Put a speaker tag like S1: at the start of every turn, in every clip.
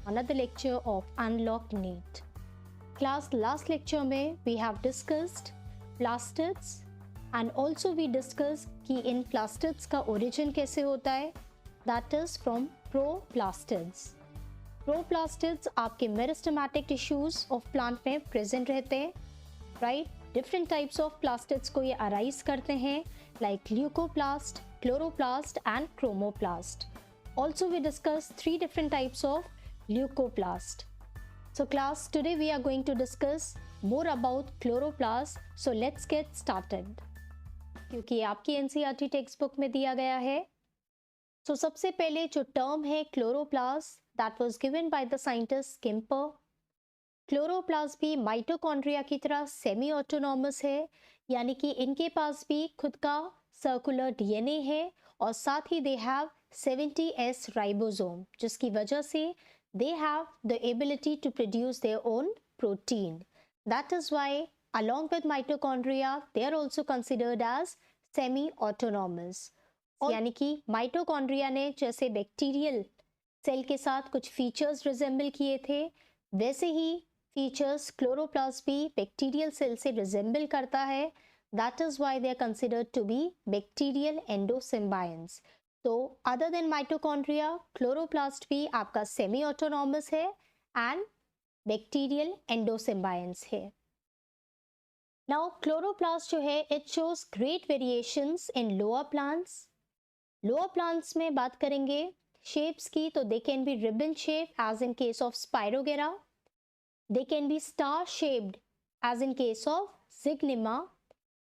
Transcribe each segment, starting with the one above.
S1: another lecture of Unlock NEET. Class, last lecture में we have discussed plastids and also we discussed कि इन plastids का origin कैसे होता है, that is from proplastids. Proplastids आपके meristematic tissues of plant में present रहते हैं, right? Different types of plastids को ये arise करते हैं like leucoplast, chloroplast and chromoplast. Also we discussed 3 different types of leucoplast. So class, today we are going to discuss more about chloroplast. So let's get started. क्योंकि आपकी NCERT textbook में दिया गया है. So सबसे पहले जो term है chloroplast, that was given by the scientist Kemper. Chloroplast भी माइटोकॉन्ड्रिया की तरह सेमी ऑटोनॉमस है, यानी कि इनके पास भी खुद का सर्कुलर डीएनए है और साथ ही दे हैव 70S राइबोसोम, जिसकी वजह से they have the ability to produce their own protein. That is why along with mitochondria they are also considered as semi autonomous. यानी कि माइटोकॉन्ड्रिया ने जैसे बैक्टीरियल सेल के साथ कुछ फीचर्स रिजेंबल किए थे, वैसे ही फीचर्स क्लोरोप्लास्ट भी बैक्टीरियल सेल से रिजेंबल करता है. That is why they are considered to be bacterial endosymbionts. तो अदर देन माइटोकॉन्ड्रिया, क्लोरोप्लास्ट भी आपका सेमी ऑटोनॉमस है एंड बैक्टीरियल एंडोसिम्बायंस है. नाउ क्लोरोप्लास्ट जो है it shows great variations in lower plants. Lower plants में बात करेंगे शेप्स की, तो they can be ribbon shape as in case of spirogyra. They can be star shaped as in case of Zygnema.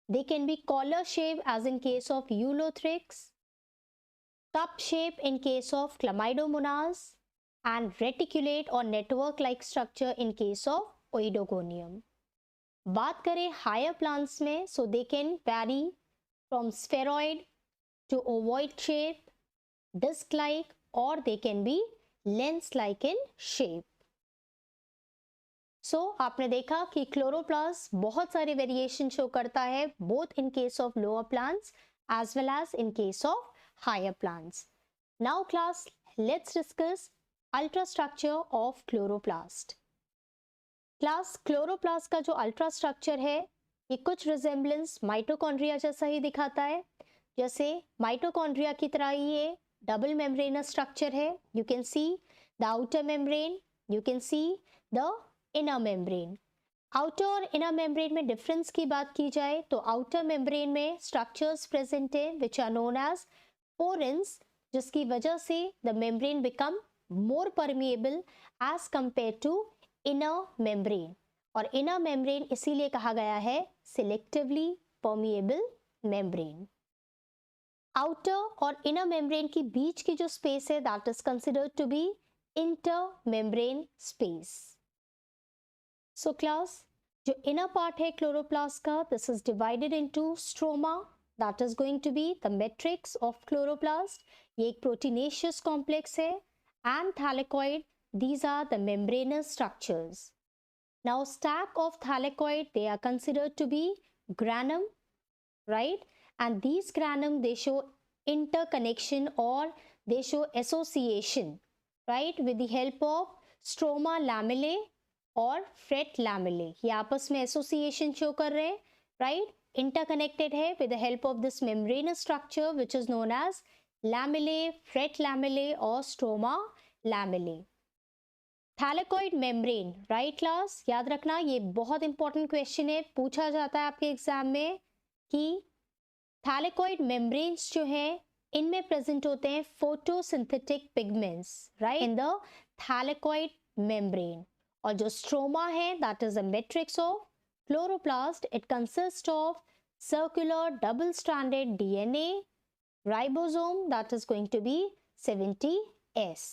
S1: They can be collar shaped as in case of Eulothrix, cup shape in case of Chlamydomonas, and reticulate or network like structure in case of Oidogonium. बात करें higher plants में, so they can vary from spheroid to ovoid shape, disc like, or they can be lens like in shape. सो आपने देखा कि chloroplast बहुत सारे variation show करता है, both in case of lower plants as well as in case of higher plants. Now class, let's discuss ultra structure of chloroplast. Class, chloroplast का जो ultra structure है ये कुछ रिजेंबलेंस माइटोकॉन्ड्रिया जैसा ही दिखाता है. जैसे माइटोकॉन्ड्रिया की तरह ही ये डबल मेम्ब्रेनस स्ट्रक्चर है. You can see the outer membrane, you can see the inner membrane. Outer और इनर मेम्ब्रेन में डिफरेंस की बात की जाए तो आउटर मेम्ब्रेन में स्ट्रक्चर्स प्रेजेंट है which are known as porins, जिसकी वजह से the membrane become more permeable as compare to inner membrane. और इनर मेम्ब्रेन इसीलिए कहा गया है सिलेक्टिवली परमिएबल मेम्ब्रेन. आउटर और इनर मेम्ब्रेन की बीच की जो स्पेस है that is considered to be inter membrane space. So class, जो inner part है chloroplast का, this is divided into stroma, that is going to be the matrix of chloroplast. ये एक proteinaceous complex है, and thylakoid, these are the membranous structures. Now stack of thylakoid, they are considered to be granum, right? And these granum, they show interconnection or they show association, right? With the help of stroma lamellae और fret lamellae, ये आपस में association show कर रहे हैं, right? Interconnected है with the help of this membranous structure which is known as lamellae, fret lamellae और stroma lamellae. Thylakoid membrane, right class? याद रखना ये बहुत इंपॉर्टेंट क्वेश्चन है, पूछा जाता है आपके एग्जाम में कि थैलेकॉइड मेम्ब्रेन्स जो हैं इनमें प्रेजेंट होते हैं photosynthetic pigments, right, in the thylakoid membrane. और जो स्ट्रोमा है that is a matrix of chloroplast. It consist of circular double stranded DNA, ribosome that is going to be 70S,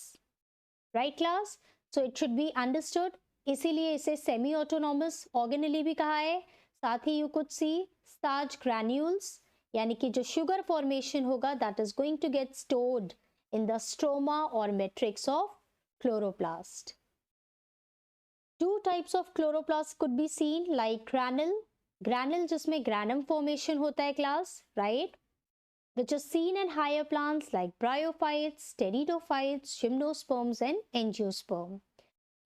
S1: right class? So it should be understood, इसीलिए इसे semi autonomous organelle भी कहा है. साथ ही you could see starch granules, यानी कि जो शुगर फॉर्मेशन होगा that is going to get stored in the stroma और matrix of chloroplast. Two types of chloroplasts could be seen like granule जिसमें granum formation होता है class, right, which is seen in higher plants like bryophytes, pteridophytes, gymnosperms and angiosperm.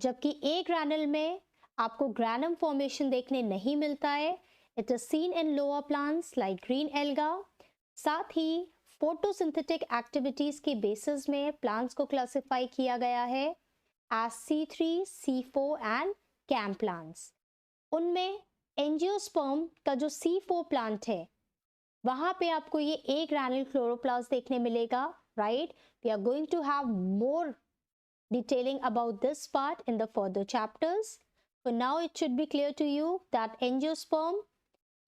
S1: जबकि ए ग्रैनल में आपको granum formation देखने नहीं मिलता है. It is seen in lower plants like green alga. साथ ही फोटोसिंथेटिक एक्टिविटीज के बेसिस में प्लांट्स को क्लासिफाई किया गया है as C3, C4 and CAM plants. उनमें एंजियोस्पर्म का जो C4 प्लांट है वहां पे आपको ये ए ग्रैनल क्लोरोप्लास्ट देखने मिलेगा. Right, we are going to have more detailing about this part in the further chapters. For now, it should be clear to you that angiosperm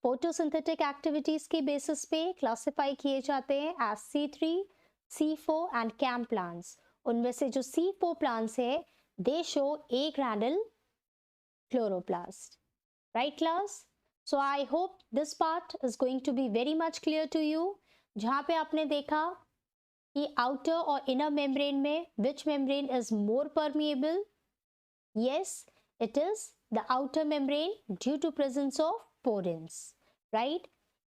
S1: photosynthetic activities के basis पे classify किए जाते हैं as C3, C4 and CAM plants. उनमें से जो C4 plants है, they show A granule chloroplast. Right, class? So I hope this part is going to be very much clear to you. जहाँ पे आपने देखा कि outer और inner membrane में which membrane is more permeable? Yes, it is the outer membrane due to presence of porins, right?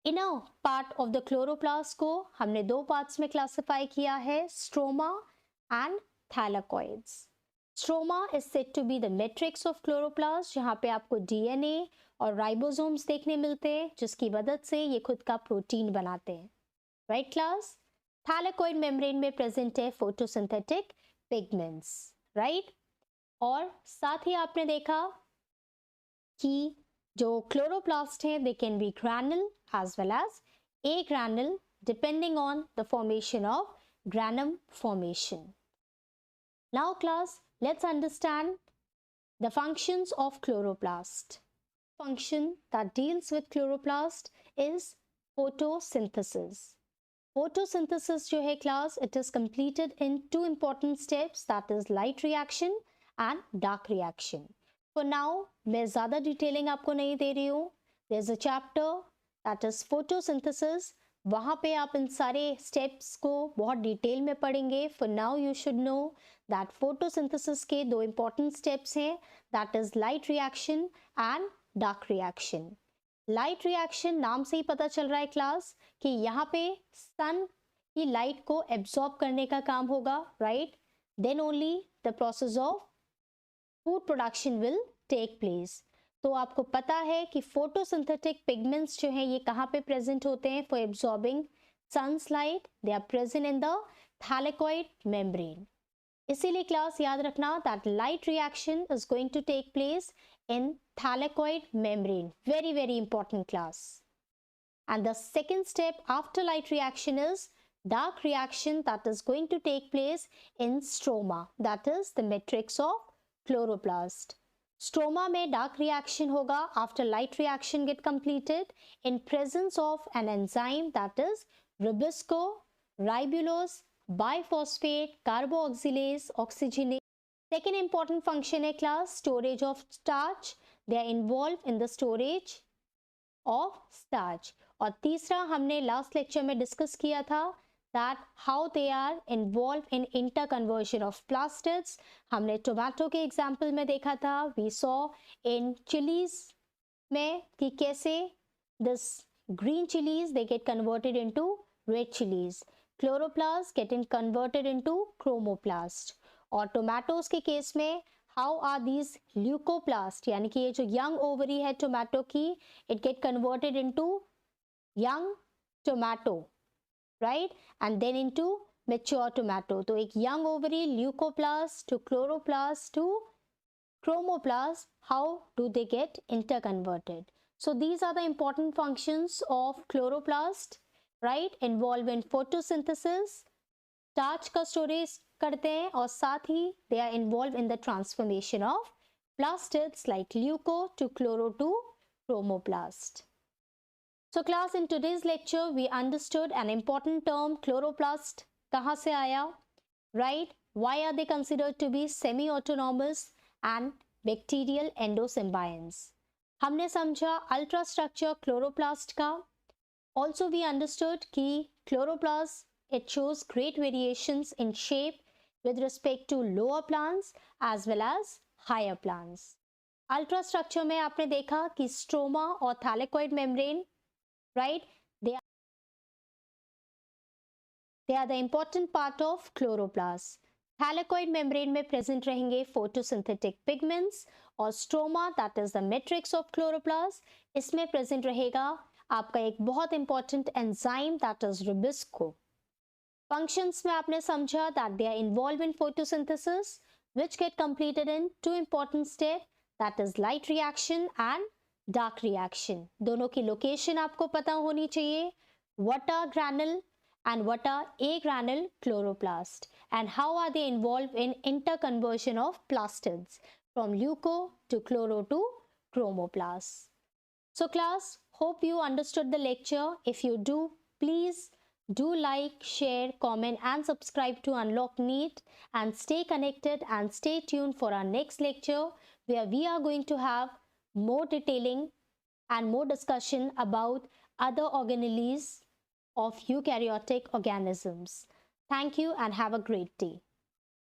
S1: Inner part of the chloroplast को हमने दो parts में classify किया है, stroma and thylakoids. Stroma is said to be the matrix of chloroplast, जहाँ पे आपको DNA और ribosomes देखने मिलते हैं, जिसकी मदद से ये खुद का प्रोटीन बनाते हैं. Right, class? थैलेकोइड मेम्ब्रेन में प्रेजेंट है फोटोसिंथेटिक पिगमेंट्स. राइट, और साथ ही आपने देखा कि जो क्लोरोप्लास्ट है they can be granal as well as agranal depending on the formation of granum formation. Now class, let's understand the functions of chloroplast. Function that deals with chloroplast is photosynthesis. Photosynthesis जो है class, it is completed in two important steps, that is light reaction and dark reaction. For now, मैं ज़्यादा detailing आपको नहीं दे रही हूँ. There's a chapter that is photosynthesis. वहाँ पे आप इन सारे steps को बहुत डिटेल में पढ़ेंगे. For now, you should know that photosynthesis के दो important steps हैं, that is light reaction and dark reaction. Light reaction नाम से ही पता चल रहा है क्लास कि यहाँ पे सन की लाइट को एब्जॉर्ब करने का काम होगा. Right, then only the process of food production will take place. तो आपको पता है कि फोटोसिंथेटिक पिगमेंट्स जो हैं ये कहाँ पे प्रेजेंट होते हैं for absorbing sun's light? They are present in the thylakoid membrane. इसीलिए क्लास याद रखना that light reaction is going to take place in thylakoid membrane. Very, very important class. And the second step after light reaction is dark reaction, that is going to take place in stroma, that is the matrix of chloroplast. Stroma में dark reaction होगा after light reaction get completed in presence of an enzyme, that is ribosco ribulose biphosphate carboxylase oxygenase. Second important function है class storage of starch. They are involved in the storage of starch. और तीसरा हमने last lecture में discuss किया था that how they are involved in interconversion of plastids. हमने tomato के example में देखा था. We saw in chilies में कि कैसे this green chilies they get converted into red chilies. Chloroplast getting converted into chromoplast. और टोमेटोज के केस में हाउ आर दीज ल्यूकोप्लास्ट, यानी कि ये जो यंग ओवरी है टोमेटो की, it get converted into young tomato, right, and then into mature tomato. तो एक young ovary leucoplast to chloroplast to chromoplast, how do they get interconverted? So these are the important functions of chloroplast, right? Involved in photosynthesis, starch का storage करते हैं और साथ ही they are involved in the transformation of plastids like leuco to chloro to chromoplast. So class, in today's lecture we understood an important term chloroplast. कहाँ से आया, right? Why are they considered to be semi-autonomous and bacterial endosymbionts? हमने समझा ultra structure chloroplast का. Also we understood कि chloroplast it shows great variations in shape with respect to lower plants as well as higher plants. Ultra structure में आपने देखा कि stroma और thylakoid membrane, right? They are the important part of chloroplast. Thylakoid membrane में present रहेंगे photosynthetic pigments और stroma that is the matrix of chloroplast, इसमें present रहेगा आपका एक बहुत important enzyme that is rubisco. Functions में आपने समझा that they are involve in photosynthesis which get completed in two important steps, that is light reaction and dark reaction। दोनों की लोकेशन आपको पता होनी चाहिए, what are granule and what are agranule chloroplast and how are they involved in interconversion of plastids from leuco to chloro to chromoplast। So class, hope you understood the lecture. If you do, please do like, share, comment and subscribe to Unlock NEET, and stay connected and stay tuned for our next lecture where we are going to have more detailing and more discussion about other organelles of eukaryotic organisms. Thank you and have a great day.